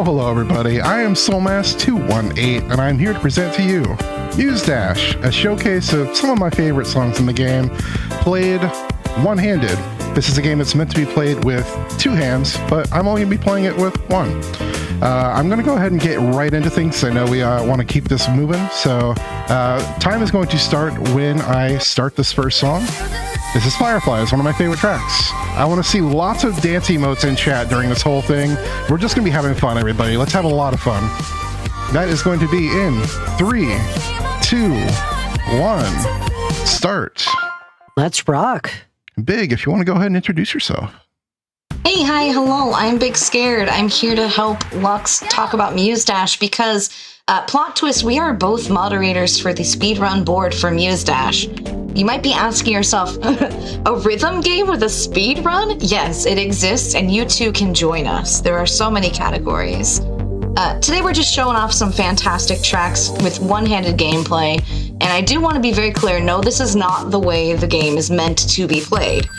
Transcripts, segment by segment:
Hello everybody, I am soulmass218 and I'm here to present to you Muse Dash, a showcase of some of my favorite songs in the game, played one-handed. This is a game that's meant to be played with two hands, but I'm only going to be playing it with one. I'm going to go ahead and get right into things. I know we want to keep this moving, so time is going to start when I start this first song. This is Fireflies, one of my favorite tracks. I want to see lots of dance emotes in chat during this whole thing. We're just going to be having fun, everybody. Let's have a lot of fun. That is going to be in 3, 2, 1, start. Let's rock. Big, if you want to go ahead and introduce yourself. Hey, hi, hello, I'm BigScared. I'm here to help Lux talk about Muse Dash because, plot twist, we are both moderators for the speedrun board for Muse Dash. You might be asking yourself, a rhythm game with a speedrun? Yes, it exists, and you too can join us. There are so many categories. Today we're just showing off some fantastic tracks with one-handed gameplay, and I do want to be very clear, no, this is not the way the game is meant to be played.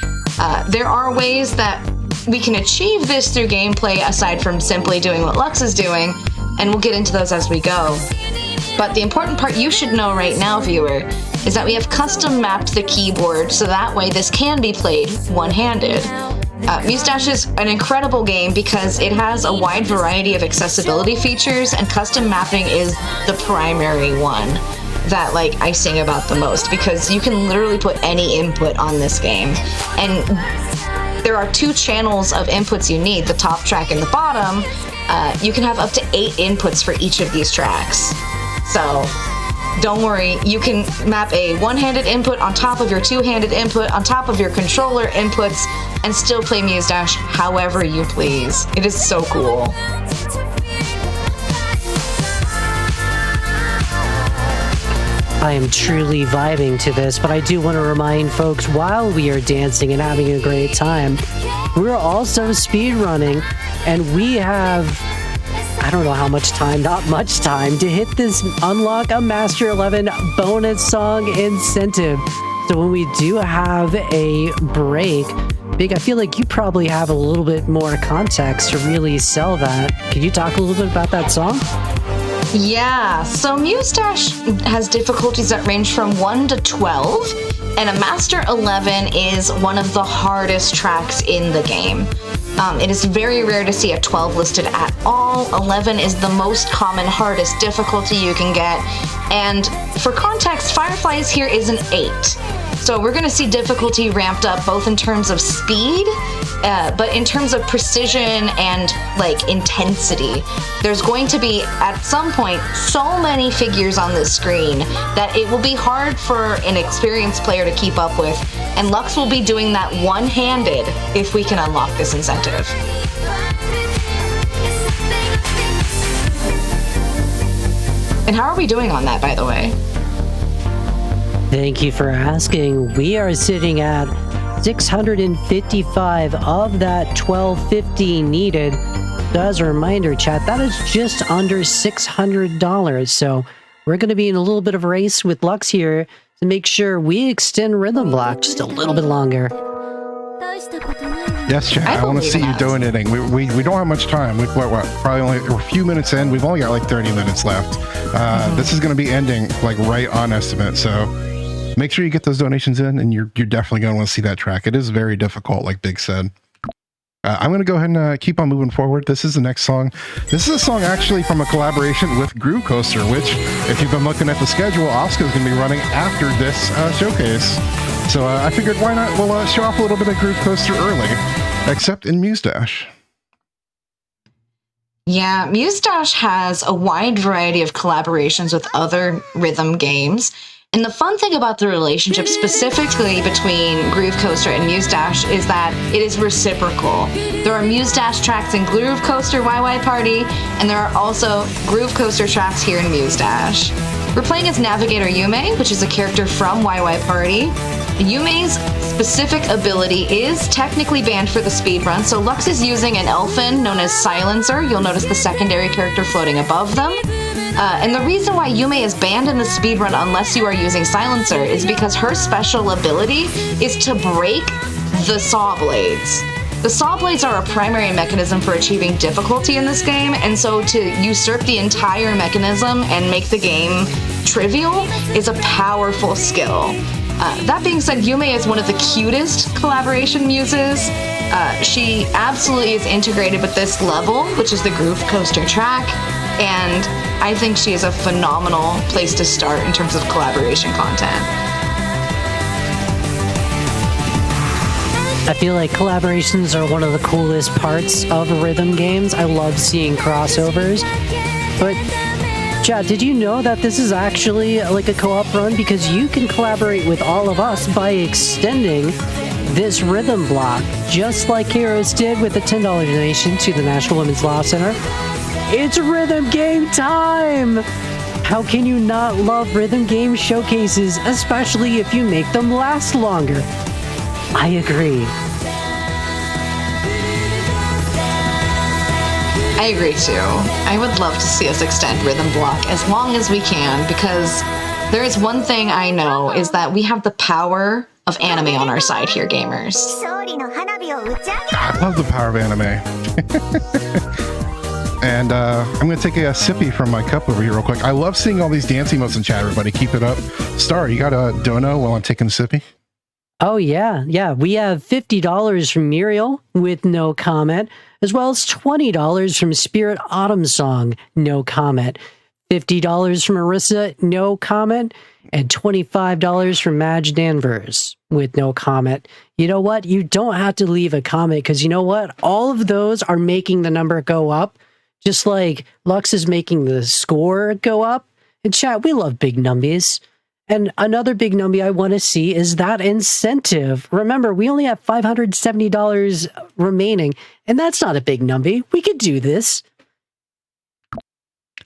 There are ways that we can achieve this through gameplay aside from simply doing what Lux is doing, and we'll get into those as we go. But the important part you should know right now, viewer, is that we have custom mapped the keyboard so that way this can be played one-handed. Muse Dash is an incredible game because it has a wide variety of accessibility features, and custom mapping is the primary one that I sing about the most, because you can literally put any input on this game. And there are 2 channels of inputs you need, the top track and the bottom. You can have up to 8 inputs for each of these tracks. So don't worry, you can map a one-handed input on top of your two-handed input on top of your controller inputs and still play Muse Dash however you please. It is so cool. I am truly vibing to this, but I do want to remind folks, while we are dancing and having a great time, we're also speedrunning, and we have, I don't know how much time, not much time, to hit this unlock a Master 11 bonus song incentive. So when we do have a break, Big, I feel like you probably have a little bit more context to really sell that. Could you talk a little bit about that song? Yeah, so Muse Dash has difficulties that range from 1 to 12, and a Master 11 is one of the hardest tracks in the game. It is very rare to see a 12 listed at all. 11 is the most common, hardest difficulty you can get. And for context, Fireflies here is an 8. So we're going to see difficulty ramped up both in terms of speed, but in terms of precision and intensity. There's going to be, at some point, so many figures on this screen that it will be hard for an experienced player to keep up with, and Lux will be doing that one-handed if we can unlock this incentive. And how are we doing on that, by the way? Thank you for asking. We are sitting at 655 of that 1250 needed. So as a reminder, chat, that is just under $600. So we're going to be in a little bit of a race with Lux here to make sure we extend Rhythm Block just a little bit longer. Yes, chat, I want to see you donating. We don't have much time. We're probably only a few minutes in. We've only got 30 minutes left. This is going to be ending right on estimate, so make sure you get those donations in, and you're definitely going to want to see that track. It is very difficult, like Big said. I'm going to go ahead and keep on moving forward. This is the next song. This is a song actually from a collaboration with Groove Coaster, which, if you've been looking at the schedule, Oscar's going to be running after this showcase. So I figured, why not? We'll show off a little bit of Groove Coaster early, except in Muse Dash. Yeah, Muse Dash has a wide variety of collaborations with other rhythm games. And the fun thing about the relationship specifically between Groove Coaster and Muse Dash is that it is reciprocal. There are Muse Dash tracks in Groove Coaster YY Party, and there are also Groove Coaster tracks here in Muse Dash. We're playing as Navigator Yume, which is a character from YY Party. Yume's specific ability is technically banned for the speedrun, so Lux is using an elfin known as Silencer. You'll notice the secondary character floating above them. And the reason why Yume is banned in the speedrun unless you are using Silencer is because her special ability is to break the saw blades. The saw blades are a primary mechanism for achieving difficulty in this game, and so to usurp the entire mechanism and make the game trivial is a powerful skill. That being said, Yume is one of the cutest collaboration muses. She absolutely is integrated with this level, which is the Groove Coaster track, and I think she is a phenomenal place to start in terms of collaboration content. I feel like collaborations are one of the coolest parts of rhythm games. I love seeing crossovers. But, Chad, did you know that this is actually like a co-op run? Because you can collaborate with all of us by extending this rhythm block, just like Heroes did with the $10 donation to the National Women's Law Center. It's rhythm game time! How can you not love rhythm game showcases, especially if you make them last longer? I agree. I agree too. I would love to see us extend Rhythm Block as long as we can, because there is one thing I know, is that we have the power of anime on our side here, gamers. I love the power of anime. And I'm going to take a sippy from my cup over here real quick. I love seeing all these dance emotes in chat, everybody. Keep it up. Star, you got a dono while I'm taking a sippy? Oh, yeah. We have $50 from Muriel with no comment, as well as $20 from Spirit Autumn Song, no comment. $50 from Marissa, no comment. And $25 from Madge Danvers with no comment. You know what? You don't have to leave a comment, because you know what? All of those are making the number go up, just like Lux is making the score go up. In chat, we love big numbies. And another big numby I want to see is that incentive. Remember, we only have $570 remaining, and that's not a big numby. We could do this.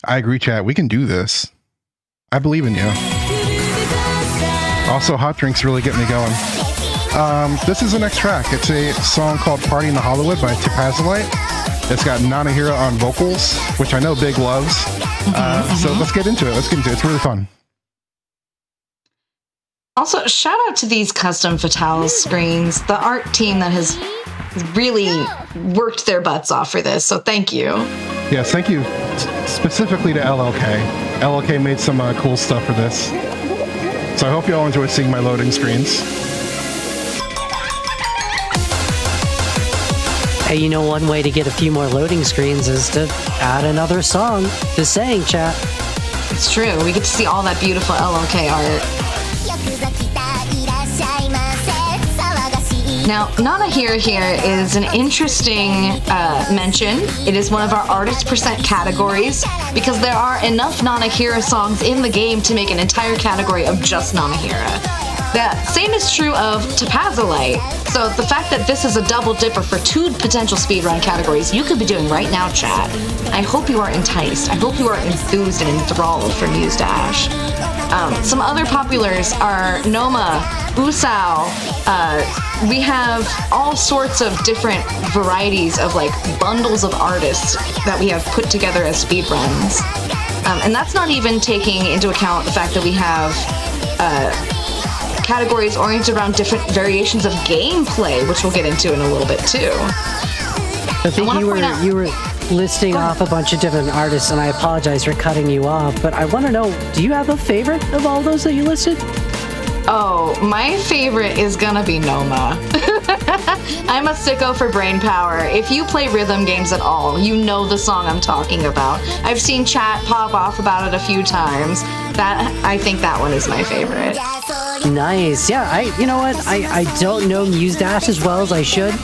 I agree, chat. We can do this. I believe in you. Also, hot drinks really get me going. This is the next track. It's a song called Party in the Hollywood by Tapazolite. It's got Nanahira on vocals, which I know Big loves. So let's get into it. It's really fun. Also, shout out to these custom Fatales screens, the art team that has really worked their butts off for this, so thank you. Yes, thank you specifically to LLK. LLK made some cool stuff for this. So I hope you all enjoy seeing my loading screens. Hey, you know, one way to get a few more loading screens is to add another song. Just saying, chat. It's true, we get to see all that beautiful LLK art. Now, Nanahira here is an interesting mention. It is one of our artist percent categories, because there are enough Nanahira songs in the game to make an entire category of just Nanahira. The same is true of Tapazolite. So the fact that this is a double dipper for 2 potential speedrun categories you could be doing right now, chat. I hope you are enticed. I hope you are enthused and enthralled for Muse Dash. Some other populars are Noma, Usao. We have all sorts of different varieties of like bundles of artists that we have put together as speedruns. And that's not even taking into account the fact that we have categories oriented around different variations of gameplay, which we'll get into in a little bit too. I think you were listing off a bunch of different artists, and I apologize for cutting you off, but I want to know, do you have a favorite of all those that you listed? Oh, my favorite is gonna be Noma. I'm a sicko for brain power. If you play rhythm games at all, you know the song I'm talking about. I've seen chat pop off about it a few times. I think that one is my favorite. Nice. Yeah, you know what? I don't know Muse Dash as well as I should.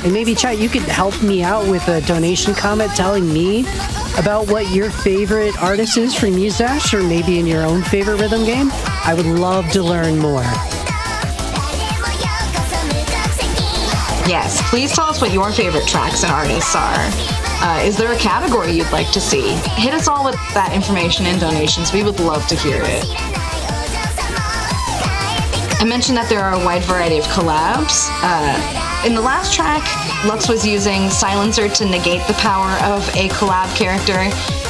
And maybe, chat, you could help me out with a donation comment telling me about what your favorite artist is from Muse Dash, or maybe in your own favorite rhythm game. I would love to learn more. Yes, please tell us what your favorite tracks and artists are. Is there a category you'd like to see? Hit us all with that information and donations. We would love to hear it. I mentioned that there are a wide variety of collabs. In the last track, Lux was using Silencer to negate the power of a collab character.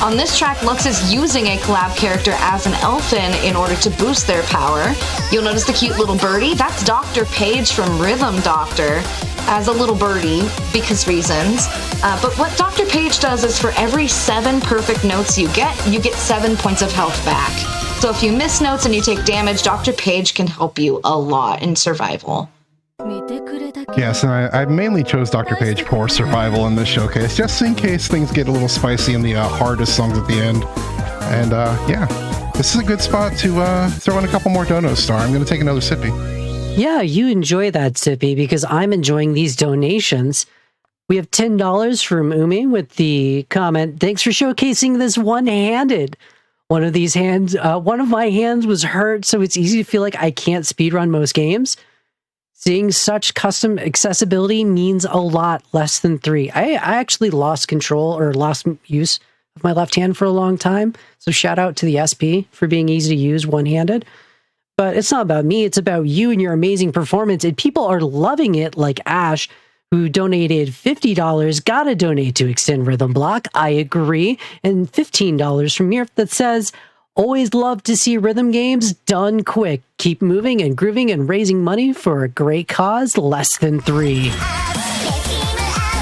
On this track, Lux is using a collab character as an elfin in order to boost their power. You'll notice the cute little birdie. That's Dr. Page from Rhythm Doctor. as a little birdie because reasons. But what Dr. Page does is for every 7 perfect notes you get 7 points of health back. So if you miss notes and you take damage, Dr. Page can help you a lot in survival. Yes, and I mainly chose Dr. Page for survival in this showcase, just in case things get a little spicy in the hardest songs at the end. And yeah, this is a good spot to throw in a couple more donos, Star. I'm going to take another sippy. Yeah, you enjoy that, Sippy, because I'm enjoying these donations. We have $10 from Umi with the comment, "Thanks for showcasing this one-handed. One of my hands was hurt, so it's easy to feel like I can't speedrun most games. Seeing such custom accessibility means a lot. Less than 3. I actually lost control or lost use of my left hand for a long time, so shout out to the SP for being easy to use one-handed. But it's not about me, it's about you and your amazing performance, and people are loving it, like Ash, who donated $50, gotta donate to Extend Rhythm Block, I agree, and $15 from Mirf that says, "Always love to see rhythm games done quick. Keep moving and grooving and raising money for a great cause, less than 3.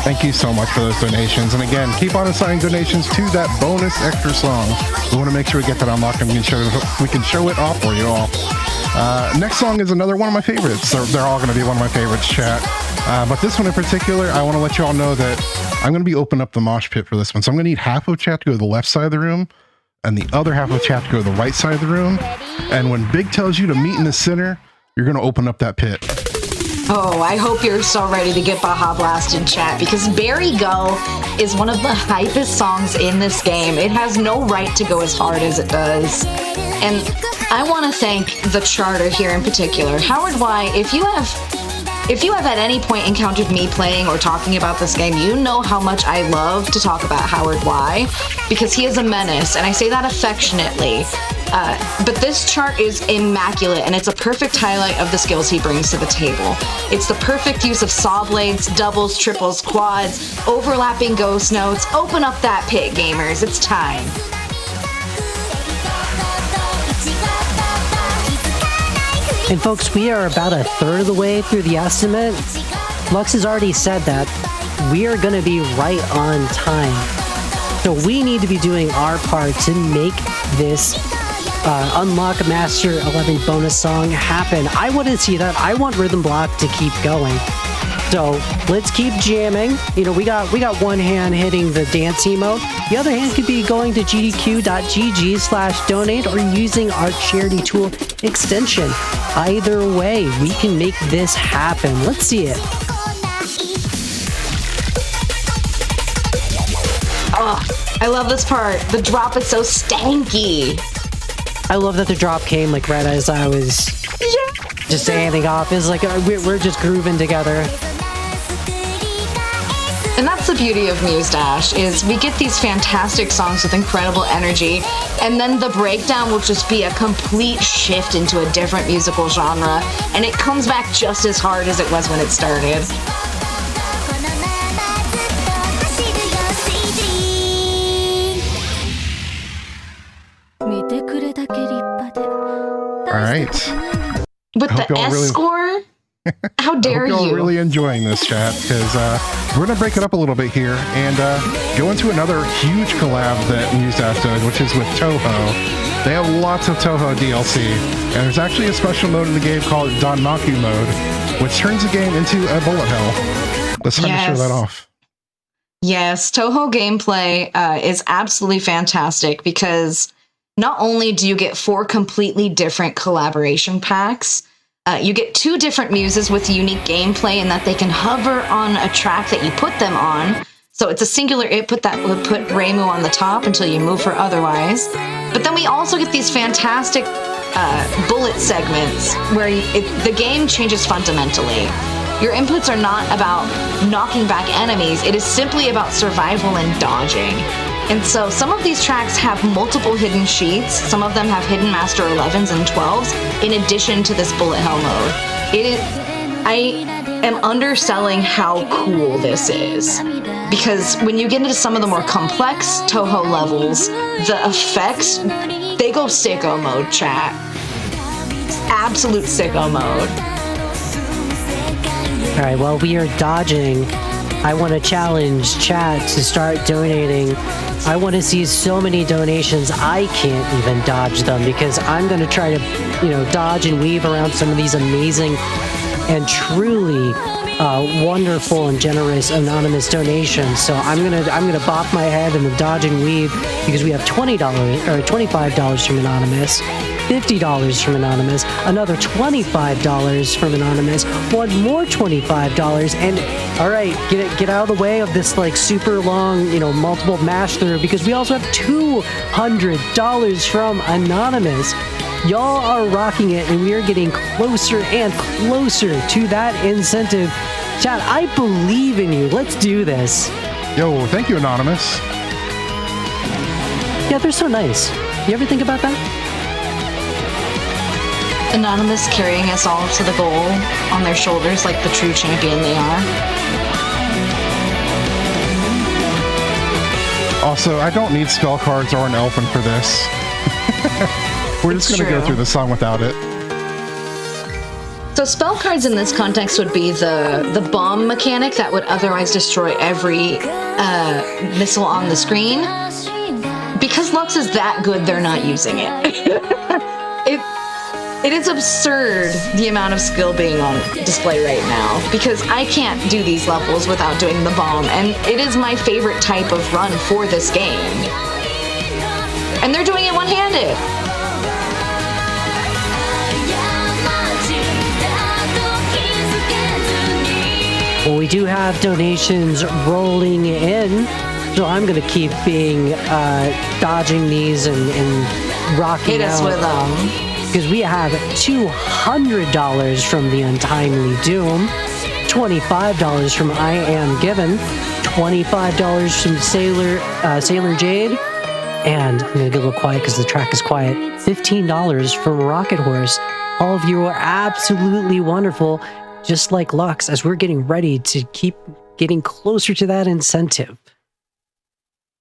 Thank you so much for those donations. And again, keep on assigning donations to that bonus extra song. We want to make sure we get that unlocked and we can show it off for you all. Next song is another one of my favorites. They're all going to be one of my favorites, chat. But this one in particular, I want to let you all know that I'm going to be opening up the mosh pit for this one. So I'm going to need half of chat to go to the left side of the room and the other half of chat to go to the right side of the room. And when Big tells you to meet in the center, you're going to open up that pit. Oh, I hope you're so ready to get Baja Blasted, chat, because Barry Go is one of the hypest songs in this game. It has no right to go as hard as it does. And I want to thank the charter here in particular. Howard Y, if you have at any point encountered me playing or talking about this game, you know how much I love to talk about Howard Y, because he is a menace, and I say that affectionately. But this chart is immaculate, and it's a perfect highlight of the skills he brings to the table. It's the perfect use of saw blades, doubles, triples, quads, overlapping ghost notes. Open up that pit, gamers. It's time. And folks, we are about a third of the way through the estimate. Lux has already said that we are going to be right on time. So we need to be doing our part to make this Unlock Master 11 bonus song happen. I want to see that. I want Rhythm Block to keep going. So let's keep jamming. You know, we got one hand hitting the dance emote. The other hand could be going to gdq.gg/donate or using our charity tool extension. Either way, we can make this happen. Let's see it. Oh, I love this part. The drop is so stanky. I love that the drop came like right as I was just standing off. It's like we're just grooving together. And that's the beauty of Muse Dash, is we get these fantastic songs with incredible energy, and then the breakdown will just be a complete shift into a different musical genre, and it comes back just as hard as it was when it started. All right. With the S score? How dare you? I hope y'all really enjoying this, chat, because we're going to break it up a little bit here and go into another huge collab that Muse Dash does, which is with Toho. They have lots of Toho DLC, and there's actually a special mode in the game called Danmaku mode, which turns the game into a bullet hell. Let's try to show that off. Yes, Toho gameplay is absolutely fantastic, because not only do you get 4 completely different collaboration packs, you get 2 different muses with unique gameplay in that they can hover on a track that you put them on. So it's a singular input that would put Reimu on the top until you move her otherwise. But then we also get these fantastic bullet segments where the game changes fundamentally. Your inputs are not about knocking back enemies. It is simply about survival and dodging. And so some of these tracks have multiple hidden sheets. Some of them have hidden Master 11s and 12s in addition to this bullet hell mode. I am underselling how cool this is, because when you get into some of the more complex Toho levels, the effects, they go sicko mode, chat. Absolute sicko mode. All right, well, we are dodging. I want to challenge chat to start donating. I want to see so many donations, I can't even dodge them because I'm going to try to, dodge and weave around some of these amazing and truly wonderful and generous anonymous donations. So I'm gonna bop my head in the dodge and weave because we have $20 or $25 from anonymous, $50 from anonymous, another $25 from anonymous, one more $25, and all right, get out of the way of this like super long, multiple mash through because we also have $200 from anonymous. Y'all are rocking it, and we are getting closer and closer to that incentive. Chat, I believe in you. Let's do this. Yo, thank you, Anonymous. Yeah, they're so nice. You ever think about that? Anonymous carrying us all to the goal on their shoulders like the true champion they are. Also, I don't need spell cards or an elfin for this. We're just going to go through the song without it. So spell cards in this context would be the bomb mechanic that would otherwise destroy every missile on the screen. Because Lux is that good, they're not using it. It is absurd the amount of skill being on display right now because I can't do these levels without doing the bomb, and it is my favorite type of run for this game. And they're doing it one-handed. Well, we do have donations rolling in, so I'm going to keep being dodging these and rocking Hit us out. with them. Because we have $200 from the Untimely Doom, $25 from I Am Given, $25 from Sailor Jade, and I'm going to get a little quiet because the track is quiet, $15 from Rocket Horse. All of you are absolutely wonderful, just like Lux, as we're getting ready to keep getting closer to that incentive.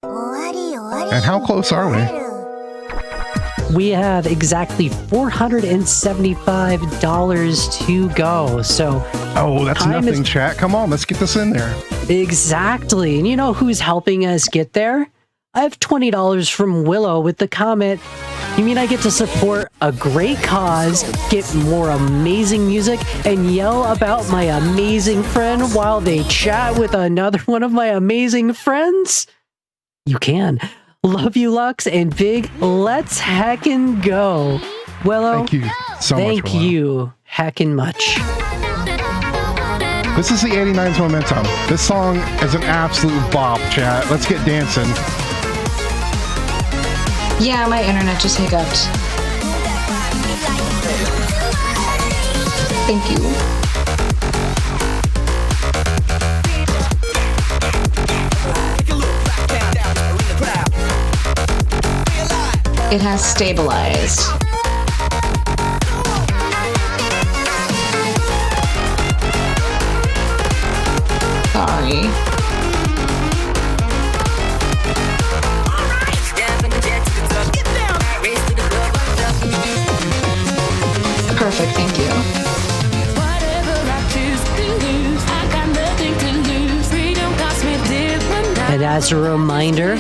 And how close are we? We have exactly $475 to go. So, oh, that's nothing, chat. Come on, let's get this in there. Exactly. And you know who's helping us get there? I have $20 from Willow with the comment, "You mean I get to support a great cause, get more amazing music, and yell about my amazing friend while they chat with another one of my amazing friends?" You can. Love you, Lux, and Big, let's heckin' go. Willow, thank you so much. Thank you heckin' much. This is the 89's momentum. This song is an absolute bop, chat. Let's get dancing. Yeah, my internet just hiccuped. Thank you. It has stabilized. Sorry. Perfect, thank you. And as a reminder,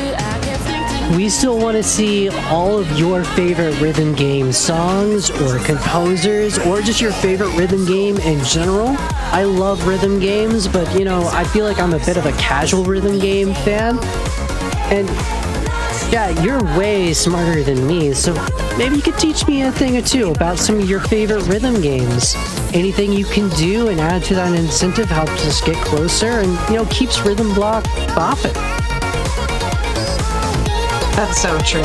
we still want to see all of your favorite rhythm game songs or composers or just your favorite rhythm game in general. I love rhythm games, but I feel like I'm a bit of a casual rhythm game fan. And yeah, you're way smarter than me, so maybe you could teach me a thing or two about some of your favorite rhythm games. Anything you can do and add to that incentive helps us get closer and, keeps Rhythm Block bopping. That's so true.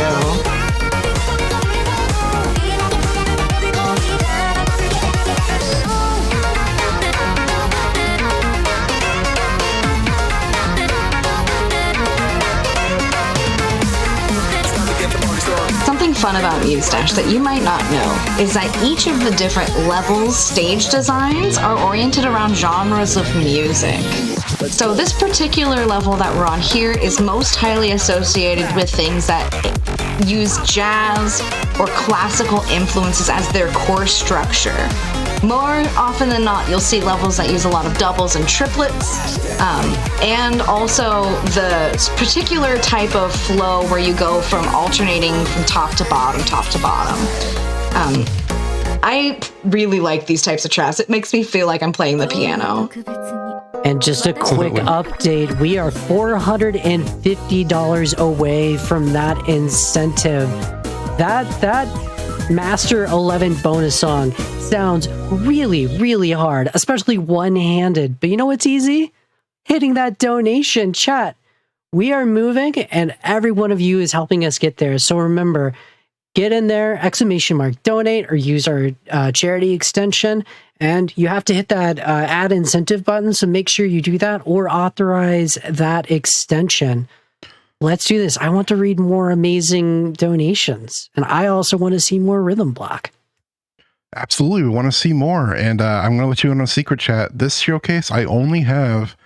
Something fun about Muse Dash that you might not know is that each of the different levels, stage designs are oriented around genres of music. So this particular level that we're on here is most highly associated with things that use jazz or classical influences as their core structure. More often than not, you'll see levels that use a lot of doubles and triplets, and also the particular type of flow where you go from alternating from top to bottom, I really like these types of tracks. It makes me feel like I'm playing the piano. And just a quick update, we are $450 away from that incentive. That Master 11 bonus song sounds really, really hard, especially one-handed. But you know what's easy? Hitting that donation chat. We are moving, and every one of you is helping us get there. So remember, get in there, !donate, or use our charity extension. And you have to hit that add incentive button, so make sure you do that or authorize that extension. Let's do this. I want to read more amazing donations, and I also want to see more Rhythm Block. Absolutely, we want to see more, and I'm going to let you in on a secret chat. This showcase, I only have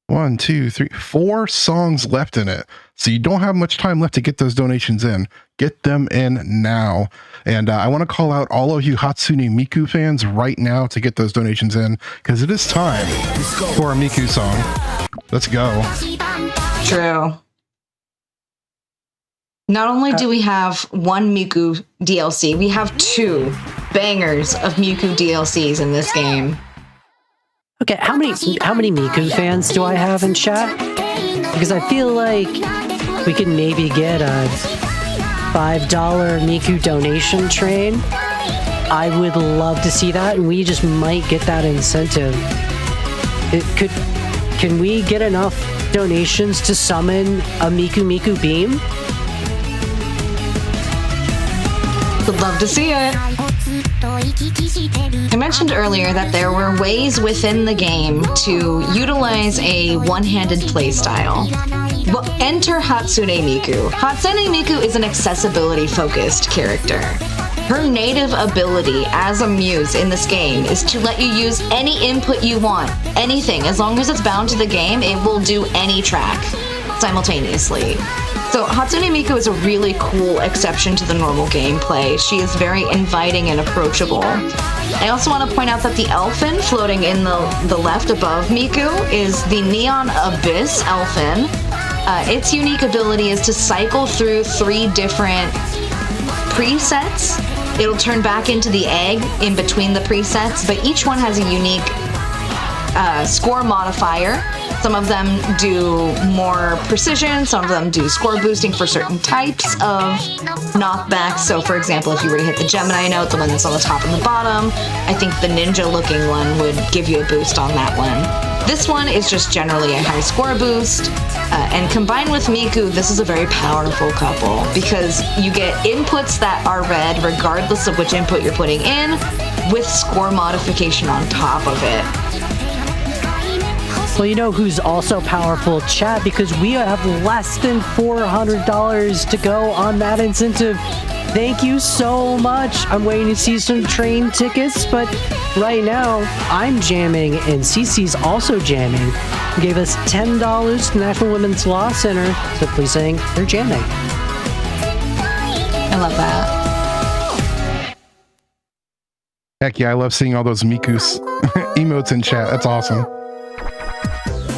4 songs left in it, so you don't have much time left to get those donations in. Get them in now. And I want to call out all of you Hatsune Miku fans right now to get those donations in, because it is time for a Miku song. Let's go. True. Not only do we have one Miku DLC, we have 2 bangers of Miku DLCs in this game. Okay, how many Miku fans do I have in chat? Because I feel like we could maybe get a $5 Miku donation train. I would love to see that, and we just might get that incentive. Can we get enough donations to summon a Miku beam? Would love to see it. I mentioned earlier that there were ways within the game to utilize a one-handed playstyle. Well, enter Hatsune Miku. Hatsune Miku is an accessibility-focused character. Her native ability as a muse in this game is to let you use any input you want. Anything. As long as it's bound to the game, it will do any track simultaneously. So Hatsune Miku is a really cool exception to the normal gameplay. She is very inviting and approachable. I also want to point out that the elfin floating in the left above Miku is the Neon Abyss elfin. Its unique ability is to cycle through 3 different presets. It'll turn back into the egg in between the presets, but each one has a unique score modifier. Some of them do more precision, some of them do score boosting for certain types of knockbacks. So for example, if you were to hit the Gemini note, the one that's on the top and the bottom, I think the ninja looking one would give you a boost on that one. This one is just generally a high score boost, and combined with Miku, this is a very powerful couple because you get inputs that are red regardless of which input you're putting in, with score modification on top of it. Well, you know who's also powerful, chat, because we have less than $400 to go on that incentive. Thank you so much. I'm waiting to see some train tickets, but right now I'm jamming and Cece's also jamming. He gave us $10 to National Women's Law Center, simply saying they're jamming. I love that. Heck yeah, I love seeing all those Miku's emotes in chat. That's awesome.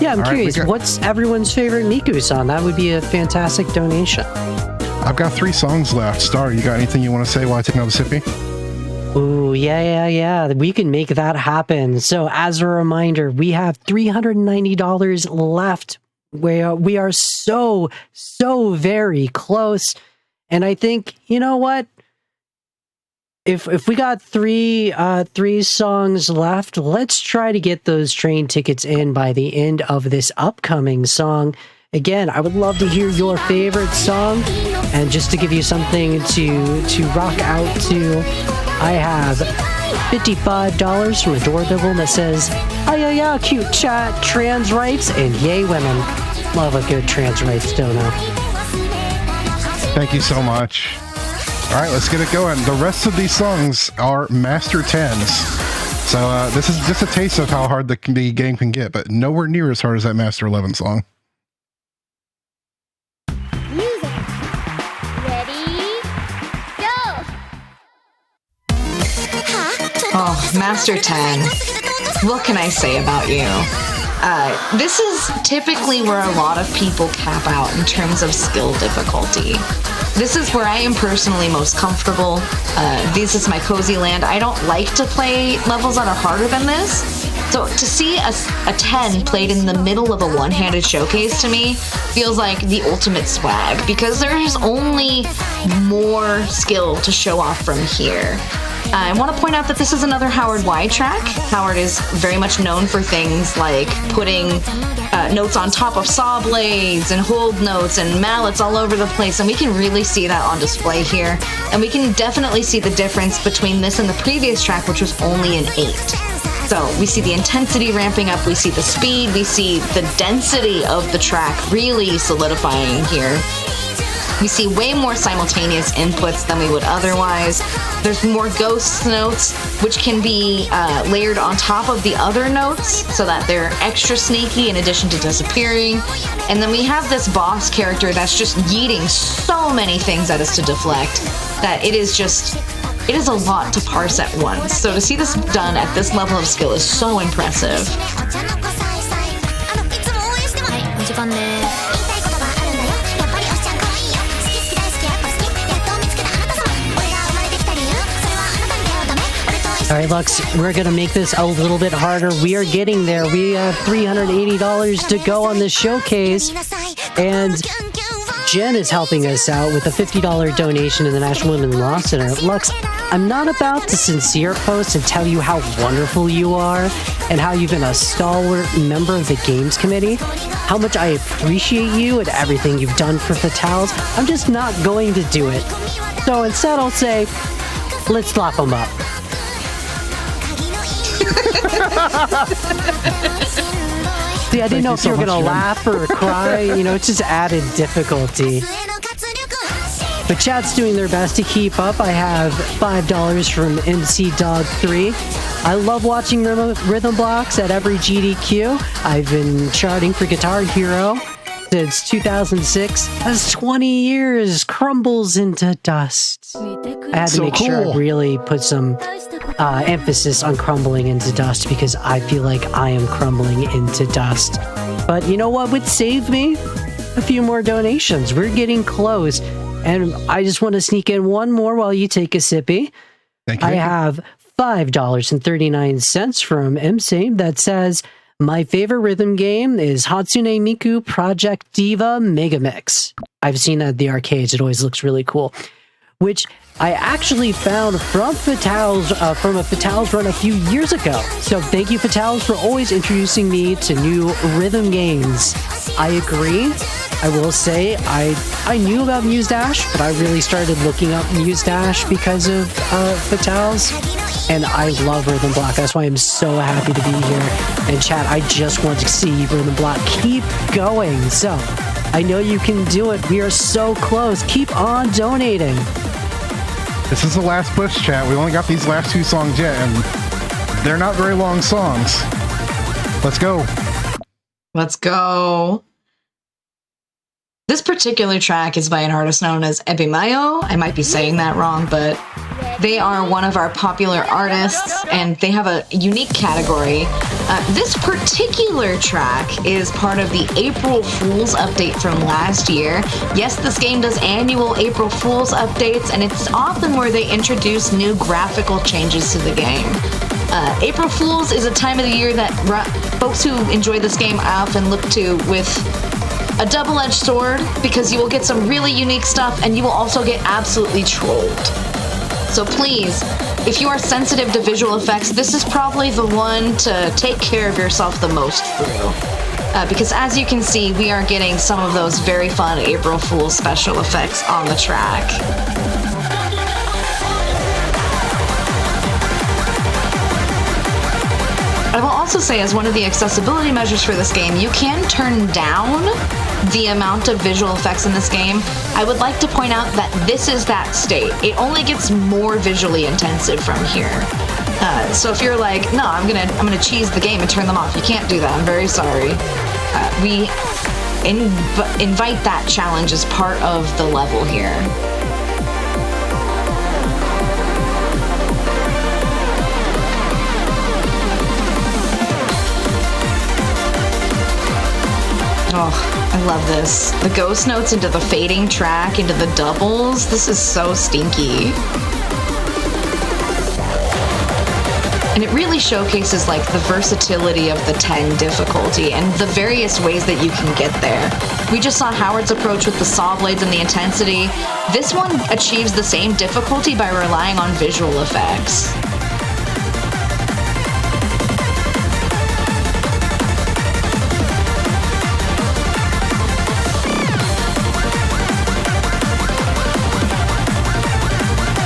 Yeah, I'm curious, what's everyone's favorite Miku song? That would be a fantastic donation. I've got 3 songs left. Star, you got anything you want to say while I take another sippy? Ooh, yeah. We can make that happen. So as a reminder, we have $390 left. We are so very close. And I think, you know what? If we got three songs left, let's try to get those train tickets in by the end of this upcoming song. Again, I would love to hear your favorite song, and just to give you something to rock out to, I have $55 from Adore Devil that says, "Oh yeah, cute chat, trans rights, and yay women." Love a good trans rights dono. Thank you so much. All right, let's get it going. The rest of these songs are Master 10s. So this is just a taste of how hard the game can get, but nowhere near as hard as that Master 11 song. Music. Ready? Go! Oh, Master 10. What can I say about you? This is typically where a lot of people cap out in terms of skill difficulty. This is where I am personally most comfortable. This is my cozy land. I don't like to play levels that are harder than this. So to see a 10 played in the middle of a one-handed showcase to me feels like the ultimate swag, because there is only more skill to show off from here. I want to point out that this is another Howard Y track. Howard is very much known for things like putting notes on top of saw blades and hold notes and mallets all over the place, and we can really see that on display here. And we can definitely see the difference between this and the previous track, which was only an 8. So we see the intensity ramping up, we see the speed, we see the density of the track really solidifying here. We see way more simultaneous inputs than we would otherwise. There's more ghost notes, which can be layered on top of the other notes so that they're extra sneaky in addition to disappearing. And then we have this boss character that's just yeeting so many things at us to deflect that it is a lot to parse at once. So to see this done at this level of skill is so impressive. All right, Lux, we're going to make this a little bit harder. We are getting there. We have $380 to go on this showcase. And Jen is helping us out with a $50 donation to the National Women's Law Center. Lux, I'm not about to sincere post and tell you how wonderful you are and how you've been a stalwart member of the Games Committee, how much I appreciate you and everything you've done for Fatales. I'm just not going to do it. So instead, I'll say, let's slap them up. See, I didn't know if you were going to laugh or cry. You know, it's just added difficulty. But chat's doing their best to keep up. I have $5 from MC Dog 3. I love watching rhythm blocks at every GDQ. I've been charting for Guitar Hero since 2006. That's 20 years. Crumbles into dust. I had to make sure I really put some emphasis on crumbling into dust, because I feel like I am crumbling into dust. But you know what would save me? A few more donations. We're getting close. And I just want to sneak in one more while you take a sippy. Thank you. I have $5.39 from MC that says, my favorite rhythm game is Hatsune Miku Project Diva Megamix. I've seen that at the arcades. It always looks really cool. Which I actually found from Fatales, from a Fatales run a few years ago. So thank you, Fatales, for always introducing me to new rhythm games. I agree. I will say I knew about Muse Dash, but I really started looking up Muse Dash because of Fatales. And I love Rhythm Block. That's why I'm so happy to be here. And chat, I just want to see Rhythm Block keep going. So I know you can do it. We are so close. Keep on donating. This is the last push, chat. We only got these last 2 songs yet, and they're not very long songs. Let's go. Let's go. This particular track is by an artist known as Ebimayo. I might be saying that wrong, but they are one of our popular artists, and they have a unique category. This particular track is part of the April Fool's update from last year. Yes, this game does annual April Fool's updates, and it's often where they introduce new graphical changes to the game. April Fool's is a time of the year that folks who enjoy this game often look to with a double-edged sword, because you will get some really unique stuff and you will also get absolutely trolled. So please, if you are sensitive to visual effects, this is probably the one to take care of yourself the most through. Because as you can see, we are getting some of those very fun April Fool's special effects on the track. I will also say, as one of the accessibility measures for this game, you can turn down the amount of visual effects in this game. I would like to point out that this is that state. It only gets more visually intensive from here. So if you're like, no, I'm gonna cheese the game and turn them off, you can't do that. I'm very sorry. We invite that challenge as part of the level here. Oh, I love this. The ghost notes into the fading track, into the doubles. This is so stinky. And it really showcases like the versatility of the 10 difficulty and the various ways that you can get there. We just saw Howard's approach with the saw blades and the intensity. This one achieves the same difficulty by relying on visual effects.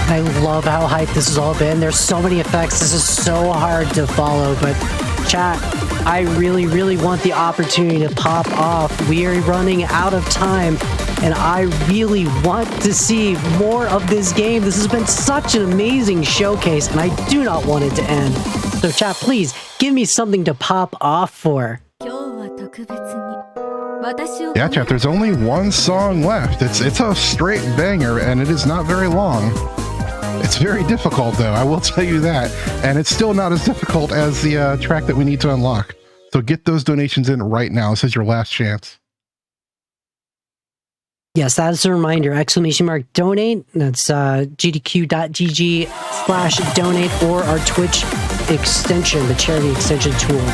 I love how hyped this has all been. There's so many effects. This is so hard to follow, but chat, I really, really want the opportunity to pop off. We are running out of time, and I really want to see more of this game. This has been such an amazing showcase, and I do not want it to end. So chat, please, give me something to pop off for. Yeah, chat, there's only one song left. It's a straight banger, and it is not very long. It's very difficult, though, I will tell you that. And it's still not as difficult as the track that we need to unlock. So get those donations in right now. This is your last chance. Yes, that is a reminder. !donate. That's gdq.gg/donate or our Twitch extension, the charity extension tool.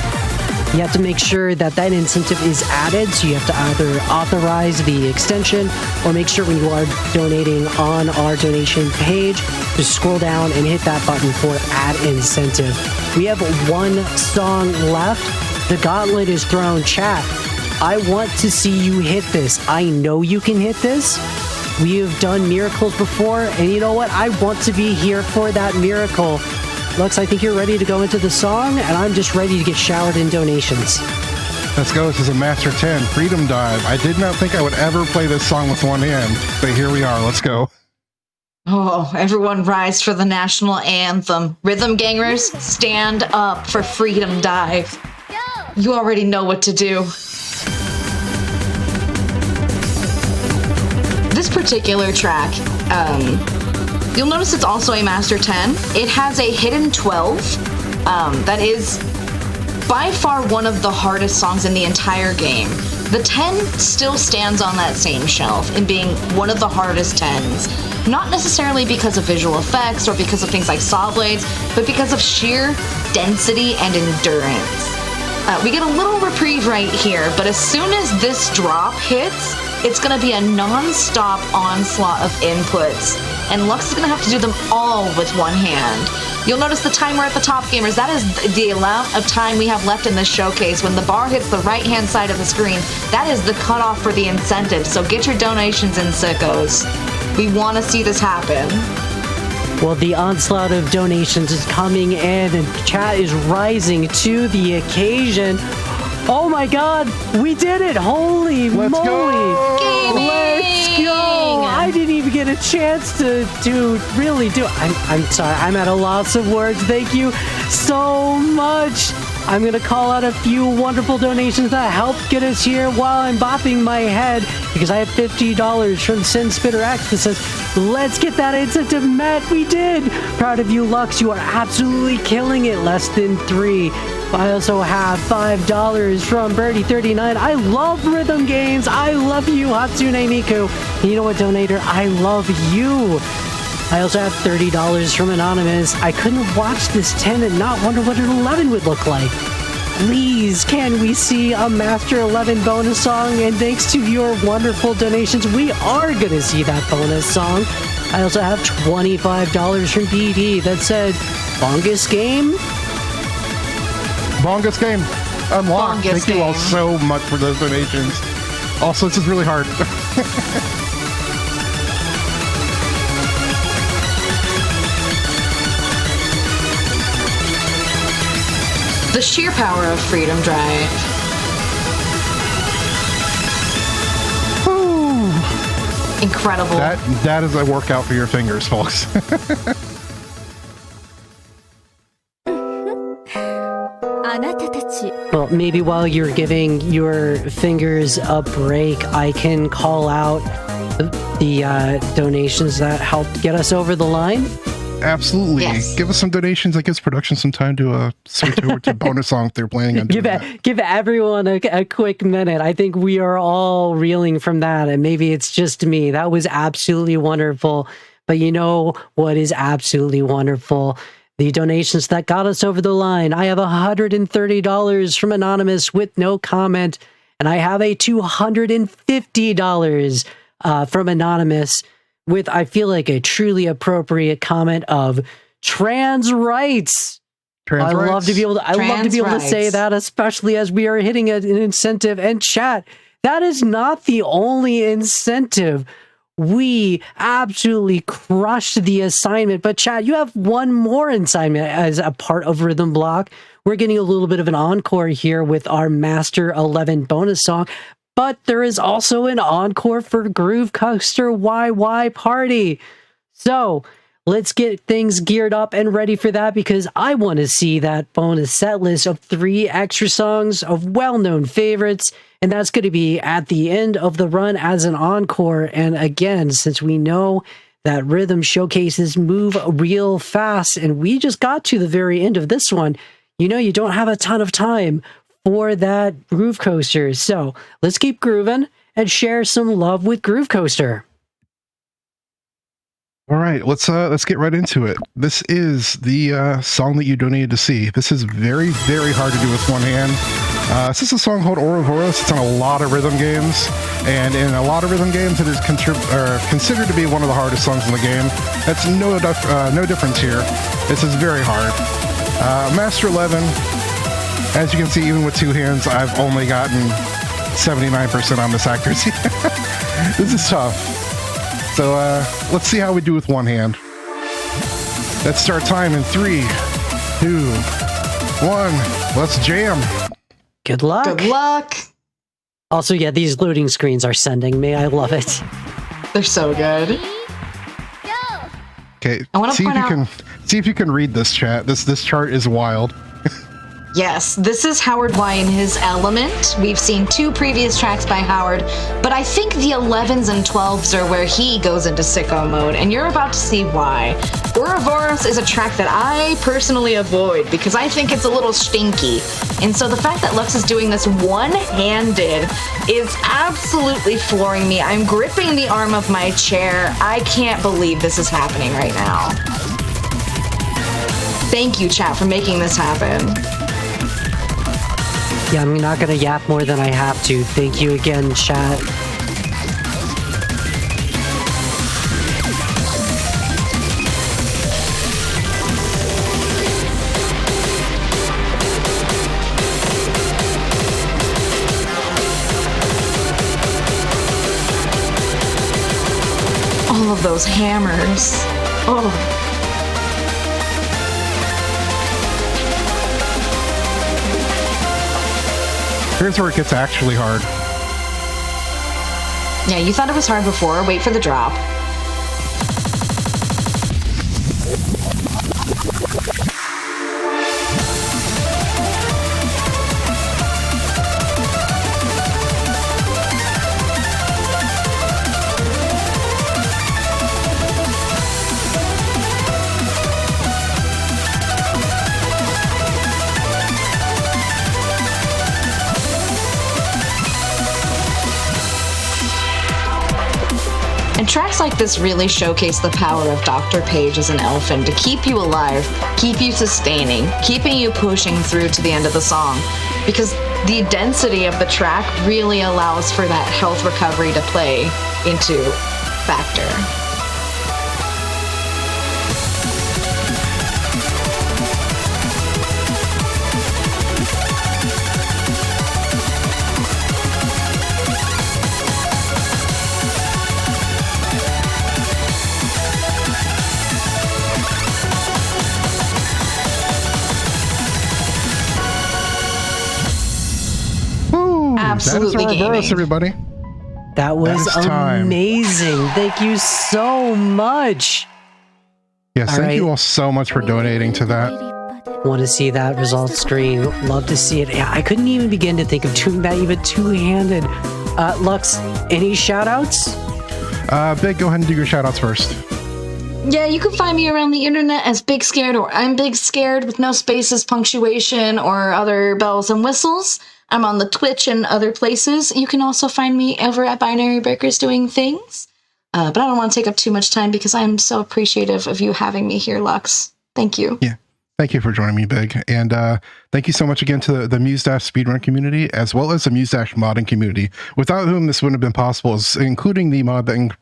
You have to make sure that that incentive is added, so you have to either authorize the extension or make sure when you are donating on our donation page, just scroll down and hit that button for add incentive. We have one song left. The gauntlet is thrown. Chat, I want to see you hit this. I know you can hit this. We have done miracles before, and you know what? I want to be here for that miracle. Lux, I think you're ready to go into the song, and I'm just ready to get showered in donations. Let's go. This is a Master 10, Freedom Dive. I did not think I would ever play this song with one hand, but here we are. Let's go. Oh, everyone rise for the national anthem. Rhythm gangers, stand up for Freedom Dive. You already know what to do. This particular track, you'll notice it's also a Master 10. It has a hidden 12. That is by far one of the hardest songs in the entire game. The 10 still stands on that same shelf in being one of the hardest 10s. Not necessarily because of visual effects or because of things like saw blades, but because of sheer density and endurance. We get a little reprieve right here, but as soon as this drop hits, it's going to be a non-stop onslaught of inputs, and Lux is going to have to do them all with one hand. You'll notice the timer at the top, gamers. That is the amount of time we have left in this showcase. When the bar hits the right-hand side of the screen, that is the cutoff for the incentive, so get your donations in, sickos. We want to see this happen. Well, the onslaught of donations is coming in, and chat is rising to the occasion. Oh my god, we did it! Holy Let's moly! go! Gaming! Let's go! I didn't even get a chance to really do it. I'm sorry, I'm at a loss of words. Thank you so much! I'm gonna call out a few wonderful donations that helped get us here while I'm bopping my head, because I have $50 from Sin Spitter X that says, let's get that incentive met. We did! Proud of you, Lux. You are absolutely killing it. Less than 3. I also have $5 from Birdie39. I love rhythm games. I love you, Hatsune Miku. And you know what, donator? I love you. I also have $30 from Anonymous. I couldn't watch this 10 and not wonder what an 11 would look like. Please, can we see a Master 11 bonus song? And thanks to your wonderful donations, we are going to see that bonus song. I also have $25 from PD that said, Bongus Game? Bongus Game unlocked. Bongus Thank you all Game. so much for those donations. Also, this is really hard. The sheer power of Freedom Drive. Woo. Incredible. That is a workout for your fingers, folks. Well, maybe while you're giving your fingers a break, I can call out the donations that helped get us over the line. Absolutely. Yes. Give us some donations. That gives production some time to switch over to bonus song if they're planning on doing that. Give everyone a quick minute. I think we are all reeling from that, and maybe it's just me. That was absolutely wonderful. But you know what is absolutely wonderful? The donations that got us over the line. I have $130 from Anonymous with no comment, and I have a $250 from Anonymous with, I feel like, a truly appropriate comment of trans rights. I love to be able to say that, especially as we are hitting an incentive. And chat, that is not the only incentive. We absolutely crushed the assignment. But chat, you have one more assignment as a part of Rhythm Block. We're getting a little bit of an encore here with our Master 11 bonus song. But there is also an encore for Groove Coaster YY Party. So let's get things geared up and ready for that, because I want to see that bonus set list of 3 extra songs of well-known favorites. And that's going to be at the end of the run as an encore. And again, since we know that rhythm showcases move real fast, and we just got to the very end of this one, you know, you don't have a ton of time for that Groove Coaster. So let's keep grooving and share some love with Groove Coaster. All right, let's get right into it. This is the song that you donated to see. This is very, very hard to do with one hand. This is a song called Ouroboros. It's on a lot of rhythm games, and in a lot of rhythm games, it is considered to be one of the hardest songs in the game. That's no difference here. This is very hard. Master 11. As you can see, even with 2 hands, I've only gotten 79% on this accuracy. This is tough. So let's see how we do with one hand. Let's start time in 3, 2, 1. Let's jam. Good luck. Good luck. Also, yeah, these loading screens are sending me. I love it. They're so good. Okay, see if you can read this chat. This chart is wild. Yes, this is Howard Y in his element. We've seen 2 previous tracks by Howard, but I think the 11s and 12s are where he goes into sicko mode, and you're about to see why. Ouroboros is a track that I personally avoid because I think it's a little stinky. And so the fact that Lux is doing this one-handed is absolutely flooring me. I'm gripping the arm of my chair. I can't believe this is happening right now. Thank you, chat, for making this happen. Yeah, I'm not going to yap more than I have to. Thank you again, chat. All of those hammers. Oh. Here's where it gets actually hard. Yeah, you thought it was hard before. Wait for the drop. And tracks like this really showcase the power of Dr. Page as an elfin to keep you alive, keep you sustaining, keeping you pushing through to the end of the song. Because the density of the track really allows for that health recovery to play into factor. Absolutely that is Ouroboros, everybody. That was amazing. Thank you so much. Yes, thank you all so much for donating to that. Want to see that result screen. Love to see it. Yeah, I couldn't even begin to think of doing that even two-handed. Lux, any shout-outs? Big, go ahead and do your shout-outs first. Yeah, you can find me around the internet as BigScared or I'm BigScared with no spaces, punctuation, or other bells and whistles. I'm on the Twitch and other places. You can also find me over at Binary Breakers doing things. But I don't want to take up too much time because I'm so appreciative of you having me here, Lux. Thank you. Yeah. Thank you for joining me, Big. And thank you so much again to the Muse speedrun community, as well as the Muse modding community, without whom this wouldn't have been possible, including the mod that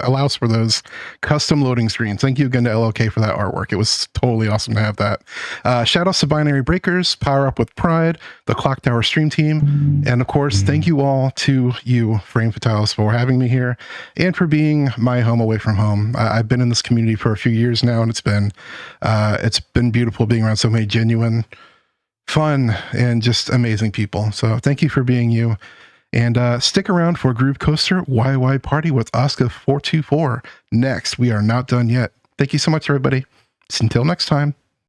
allows for those custom loading screens. Thank you again to LOK for that artwork. It was totally awesome to have that. Shout outs to Binary Breakers, Power Up with Pride, the Clock Tower stream team, and of course, thank you all to you, Frame Fatalis, for having me here and for being my home away from home. I've been in this community for a few years now, and it's been beautiful being around so many genuine, fun, and just amazing people. So thank you for being you. And stick around for Groove Coaster YY Party with Oscar424 next. We are not done yet. Thank you so much, everybody. Until next time.